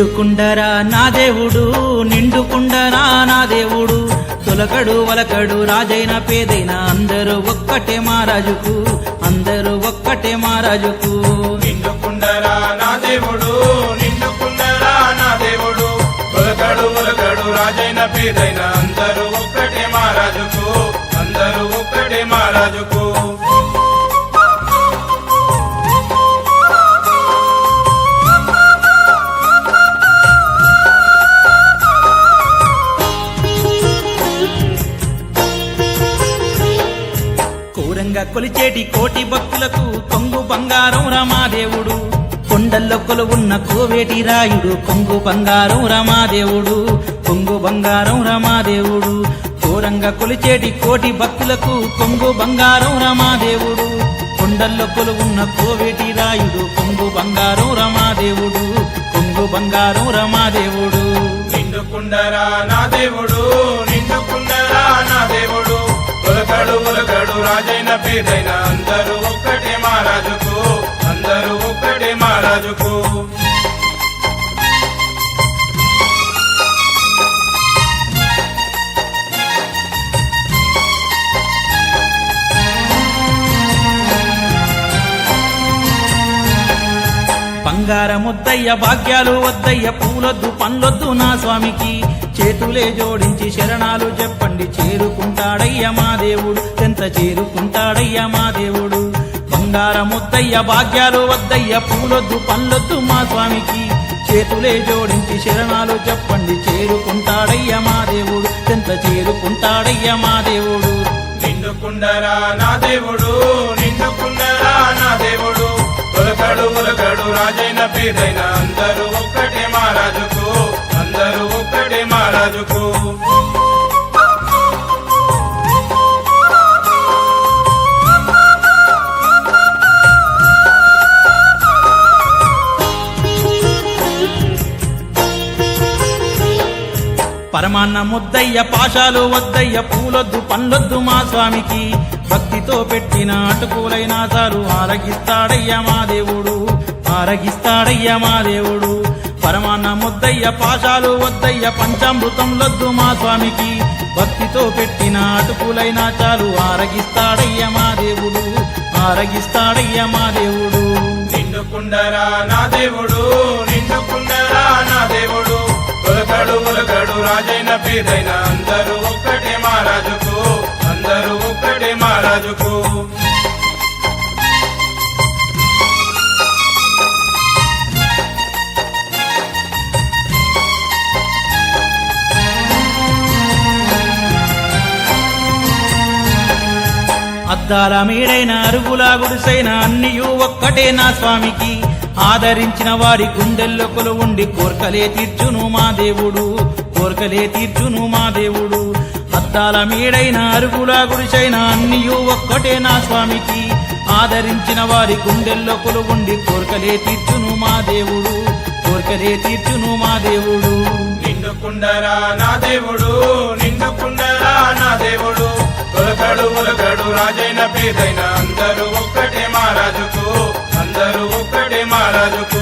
నిండుకుండరా నా దేవుడు నిండుకుండరా నా దేవుడు తొలకడు వలకడు రాజైన పేదైన అందరూ ఒక్కటే మహారాజుకు అందరూ ఒక్కటే మహారాజుకు నిండుకుండరా నా దేవుడు నిండుకుండరా నా దేవుడు తొలకడు వలకడు రాజైన పేదైన అందరూ ఒక్కటే మహారాజుకు అందరూ ఒక్కటే మహారాజుకు కూరంగా కొలిచేటి కోటి భక్తులకు కొంగు బంగారం రమాదేవుడు కొండల్లో కొలువున్న కోవేటి రాయుడు కొంగు బంగారం రమాదేవుడు కొంగు బంగారం రమాదేవుడు కూరంగా కొలిచేటి కోటి భక్తులకు కొంగు బంగారం రమాదేవుడు కొండల్లో కొలువున్న కోవేటి రాయుడు కొంగు బంగారం రమాదేవుడు కొంగు బంగారం రమాదేవుడు నిండుకుండరా నా దేవుడు నిండుకుండరా నా దేవుడు ఒలకడు ఒలకడు రాజైన పేదైన అందరూ ఒక్కటే మహారాజుకు అందరూ ఒక్కటే మహారాజుకు బంగారముద్దయ్య భాగ్యాలు వద్దయ్య పూలొద్దు పండ్లొద్దు నా స్వామికి చేతులే జోడించి శరణాలు చెప్పండి చేరుకుంటాడయ్య మా దేవుడు ఎంత చేరుకుంటాడయ్య మా దేవుడు బంగారముద్దయ్య భాగ్యాలు వద్దయ్య పూలొద్దు పండ్లొద్దు మా స్వామికి చేతులే జోడించి శరణాలు చెప్పండి చేరుకుంటాడయ్య మా దేవుడు ఎంత చేరుకుంటాడయ్య మా దేవుడు నిండుకుండరా నా దేవుడు నిండుకుండరా నా దేవుడు ఒలకడు ఒలకడు రాజైన పేదైన అందరూ ఒక్కటే మహారాజుకు అందరూ ఒక్కటే మహారాజుకు పరమాన్న ముద్దయ్య పాశాలు వద్దయ్య పూలొద్దు పండ్లొద్దు మా స్వామికి భక్తితో పెట్టిన అటుకులైనా చాలు ఆరగిస్తాడయ్య మా దేవుడు ఆరగిస్తాడయ్య మా దేవుడు పరమాన్న ముద్దయ్య పాశాలు వద్దయ్య పంచామృతంలొద్దు మా స్వామికి భక్తితో పెట్టిన అటుకులైనా చాలు ఆరగిస్తాడయ్య మా దేవుడు ఆరగిస్తాడయ్య మా దేవుడు నిండుకుండరా నా దేవుడు నిండుకుండరా నా దేవుడు ఒలకడు ఒలకడు రాజైన పేదైన అందరూ ఒక్కటే మహారాజుకు అందరూ ఒక్కటే మహారాజుకు అద్దాల మీడైన అరుగులా గుడిసైన అన్నియూ ఒక్కటే నా స్వామికి ఆదరించిన వారి గుండెల్లో కొలువుండి కోర్కలే తీర్చును మా దేవుడు కోర్కలే తీర్చును మా దేవుడు అద్దాల మీడైన అరుగులా గుడిసైన అన్నియూ ఒక్కటే నా స్వామికి ఆదరించిన వారి గుండెల్లో కొలువుండి కోర్కలే తీర్చును మా దేవుడు కోర్కలే తీర్చును మా దేవుడు నిండుకుండరా నా దేవుడు నిండుకుండరా నా దేవుడు ఒలకడు ఒలకడు రాజైన పేదైన అందరూ ఒక్కటే మహారాజుకు అందరూ ఒక్కటే మహారాజుకు